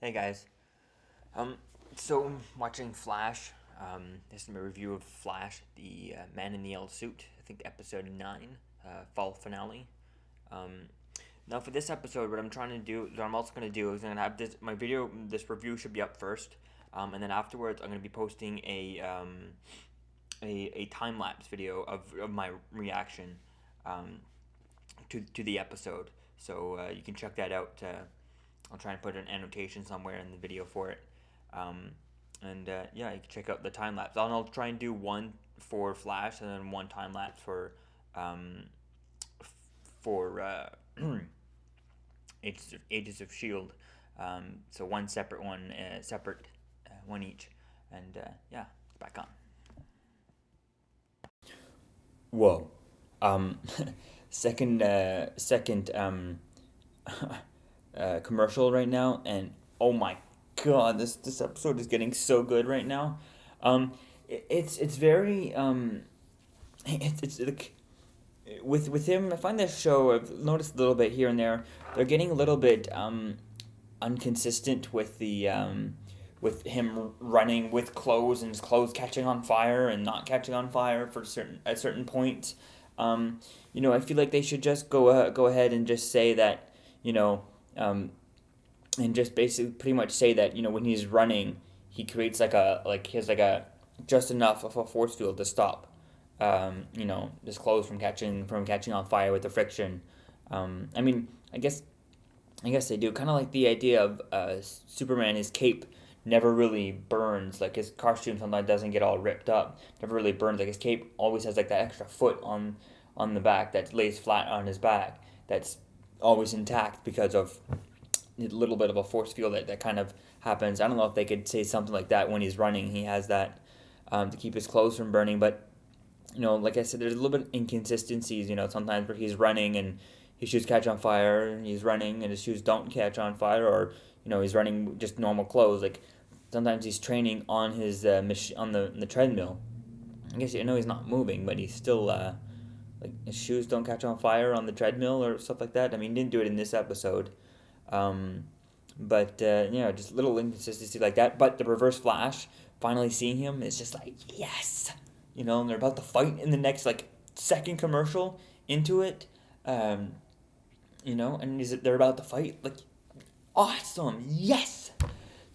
Hey guys. Um, so watching Flash. This is my review of Flash, the Man in the Yellow Suit. I think episode 9, fall finale. Um, Now for this episode, what I'm trying to do, what I'm also going to do is I'm going to have this. My video, this review should be up first, and then afterwards I'm going to be posting a time lapse video of my reaction, um, to the episode. So you can check that out. I'll try and put an annotation somewhere in the video for it. Um, and yeah, you can check out the time lapse. I'll try and do one for Flash and then one time lapse um, for Ages of Shield. So one separate one, separate one each, and yeah, it's back on. Whoa. Um, second commercial right now, and oh my god, this episode is getting so good right now. It's very it's like with him. I find this show. I've noticed a little bit here and there. They're getting a little bit inconsistent with him running with clothes and his clothes catching on fire and not catching on fire for certain at certain points. I feel like they should just go ahead and just say that you know um, and just basically pretty much say that when he's running, he creates he has like a just enough of a force field to stop his clothes from catching on fire with the friction. I mean, I guess they do kind of like the idea of Superman. His cape never really burns. Like his costume sometimes doesn't get all ripped up. Never really burns. Like his cape always has like that extra foot on the back that lays flat on his back. That's always intact because of a little bit of a force field that kind of happens. I don't know if they could say something like that when he's running. He has that to keep his clothes from burning. But like I said, there's a little bit of inconsistencies. Sometimes where he's running and his shoes catch on fire, and he's running and his shoes don't catch on fire, or he's running just normal clothes. Like sometimes he's training on his on the treadmill. I guess he's not moving, but he's still like his shoes don't catch on fire on the treadmill or stuff like that. I mean, he didn't do it in this episode. Um, but just little inconsistency like that. But the Reverse Flash, finally seeing him is just like yes, and they're about to fight in the next like second commercial into it. Um, they're about to fight like awesome, yes,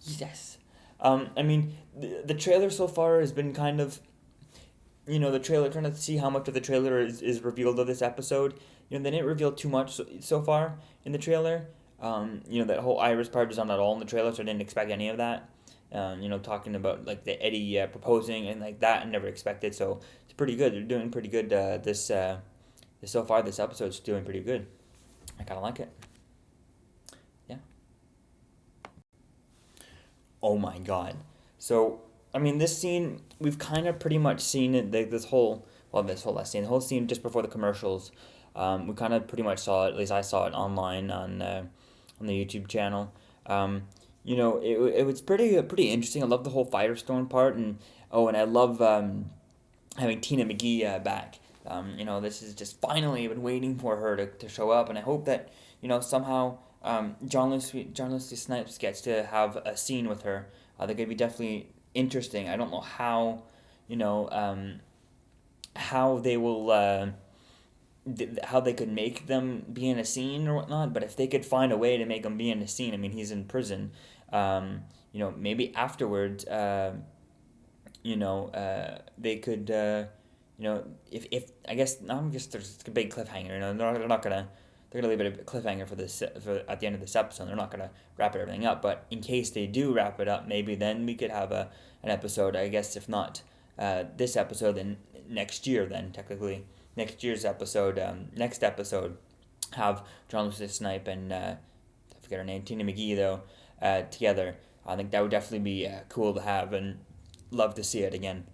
yes. I mean, the trailer so far has been kind of the trailer, trying to see how much of the trailer is revealed of this episode. They didn't reveal too much so far in the trailer. That whole Iris part is not at all in the trailer, so I didn't expect any of that. Talking about like the Eddie proposing and like that, I never expected. So it's pretty good. They're doing pretty good. So far, this episode's doing pretty good. I kind of like it. Yeah. Oh my god. So I mean, this scene we've kind of pretty much seen it. This whole last scene, the whole scene just before the commercials. We kind of pretty much saw it. At least I saw it online on the YouTube channel. It was pretty interesting. I love the whole Firestorm part, and I love having Tina McGee back. This is just finally, I've been waiting for her to show up, and I hope that somehow John Wesley Snipes gets to have a scene with her. I think it'd be definitely interesting. I don't know how they will. How they could make them be in a scene or whatnot, but if they could find a way to make him be in a scene, I mean, he's in prison. Maybe afterwards, they could, if I guess I'm just there's a big cliffhanger. They're gonna leave it a cliffhanger for at the end of this episode. They're not gonna wrap everything up, but in case they do wrap it up, maybe then we could have an episode. I guess if not this episode, then next year. Then technically next year's episode, next episode, have John Wesley Snipe and I forget her name, Tina McGee though, together. I think that would definitely be cool to have, and love to see it again.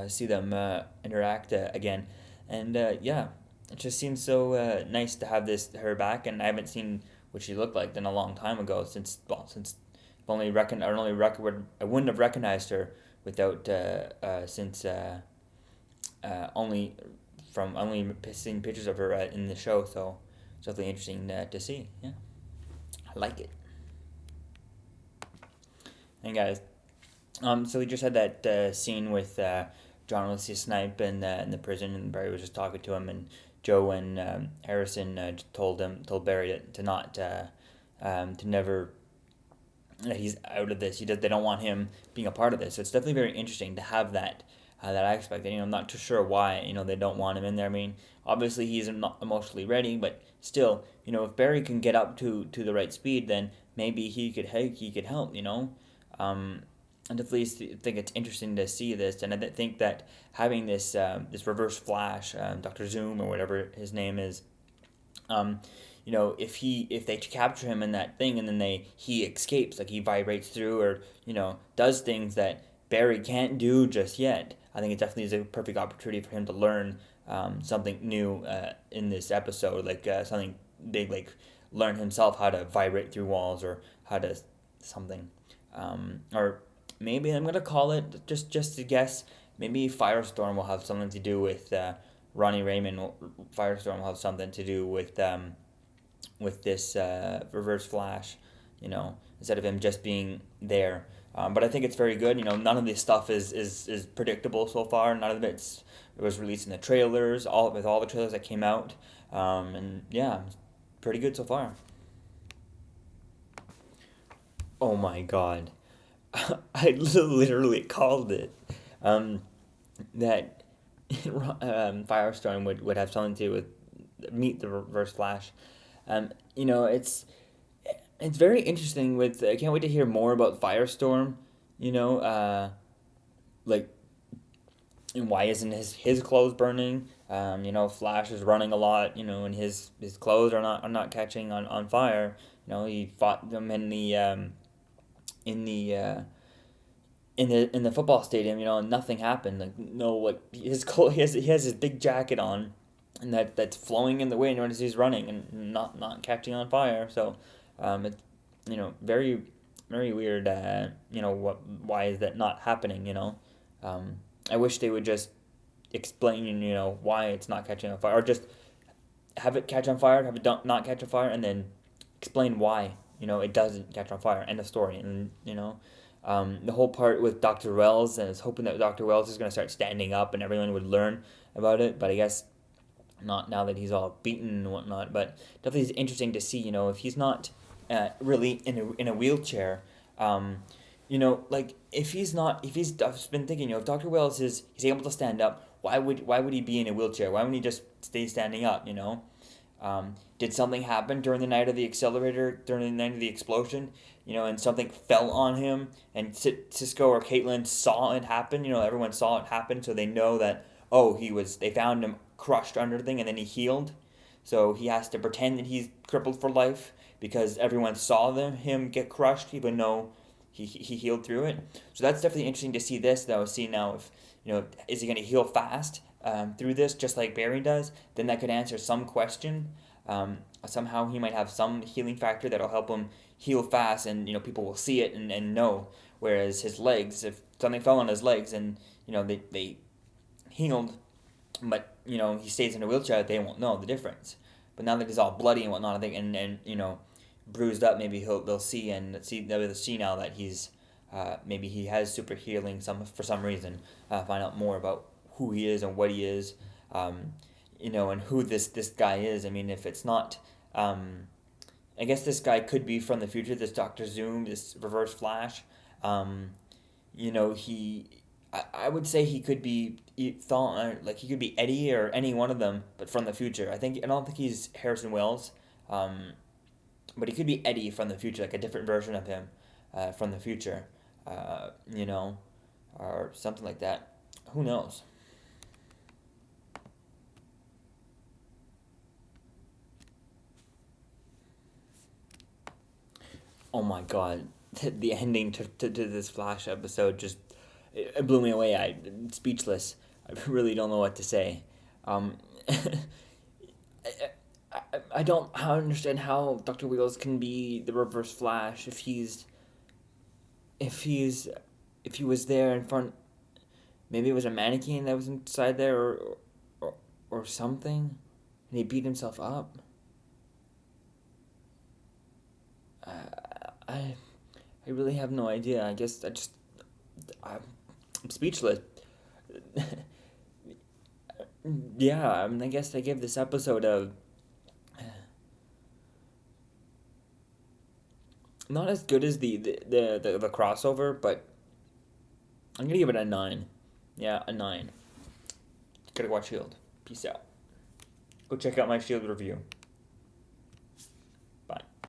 See them interact again, and yeah, it just seems so nice to have her back. And I haven't seen what she looked like in a long time ago. Since I wouldn't have recognized her without since only from only seeing pictures of her in the show. So it's definitely interesting to see. Yeah, I like it. And guys, so we just had that scene with John Lucius Snipe in the prison, and Barry was just talking to him, and Joe and Harrison told Barry to not to never that he's out of this. They don't want him being a part of this. So it's definitely very interesting to have that aspect. And I'm not too sure why they don't want him in there. I mean, obviously he's not emotionally ready, but still, if Barry can get up to the right speed, then maybe he could help. I definitely think it's interesting to see this, and I think that having this Reverse Flash, Doctor Zoom or whatever his name is, um, if they capture him in that thing and then he escapes, like he vibrates through or does things that Barry can't do just yet. I think it definitely is a perfect opportunity for him to learn something new in this episode, like something big, like learn himself how to vibrate through walls or how to something, or maybe I'm gonna call it just to guess. Maybe Firestorm will have something to do with Ronnie Raymond. Firestorm will have something to do with this Reverse Flash, instead of him just being there. But I think it's very good. None of this stuff is predictable so far. None of it was released in the trailers, all the trailers that came out, and yeah, pretty good so far. Oh my god, I literally called it. Um, that Firestorm would have something to do with Meet the Reverse Flash. It's very interesting. I can't wait to hear more about Firestorm. You know, like, and why isn't his clothes burning? Flash is running a lot. And his clothes are not catching on fire. He fought them in the in the football stadium. And nothing happened. Like no, like his clothes, he has his big jacket on, and that's flowing in the wind as he's running and not catching on fire. So, it's very very weird. Why is that not happening? I wish they would just explain why it's not catching on fire, or just have it catch on fire, have it not catch on fire, and then explain why it doesn't catch on fire. End of story. And the whole part with Dr. Wells, and I was hoping that Dr. Wells is going to start standing up and everyone would learn about it, but I guess not now that he's all beaten and whatnot. But definitely it's interesting to see, if he's not really in a wheelchair, like if he's not, if he's, I've been thinking, if Dr. Wells he's able to stand up, why would he be in a wheelchair? Why wouldn't he just stay standing up? Did something happen during the night of the accelerator, during the night of the explosion? And something fell on him, and Cisco or Caitlin saw it happen. Everyone saw it happen, so they know that, oh, they found him crushed under the thing, and then he healed. So he has to pretend that he's crippled for life because everyone saw him get crushed, even though he healed through it. So that's definitely interesting to see this, though. See now if, is he going to heal fast through this, just like Barry does? Then that could answer some question. Somehow he might have some healing factor that'll help him heal fast, and people will see it and know. Whereas his legs, if something fell on his legs and they healed, but he stays in a wheelchair, they won't know the difference. But now that he's all bloody and whatnot, I think, and bruised up, maybe they'll see now that he's maybe he has super healing for some reason. Find out more about who he is and what he is, and who this guy is. I mean, if it's not, I guess this guy could be from the future. This Doctor Zoom, this Reverse Flash. He. I would say he could be like he could be Eddie or any one of them, but from the future. I don't think he's Harrison Wells, but he could be Eddie from the future, like a different version of him, from the future, or something like that. Who knows? Oh my god, the ending to this Flash episode just it blew me away. I'm speechless. I really don't know what to say. Um, I don't understand how Dr. Wheels can be the Reverse Flash if he's if he was there in front. Maybe it was a mannequin that was inside there, or something, and he beat himself up. I I really have no idea. I guess I'm speechless. Yeah, I mean, I guess I give this episode a not as good as the crossover, but I'm gonna give it a 9. Yeah, a 9. Gotta watch Shield. Peace out. Go check out my Shield review.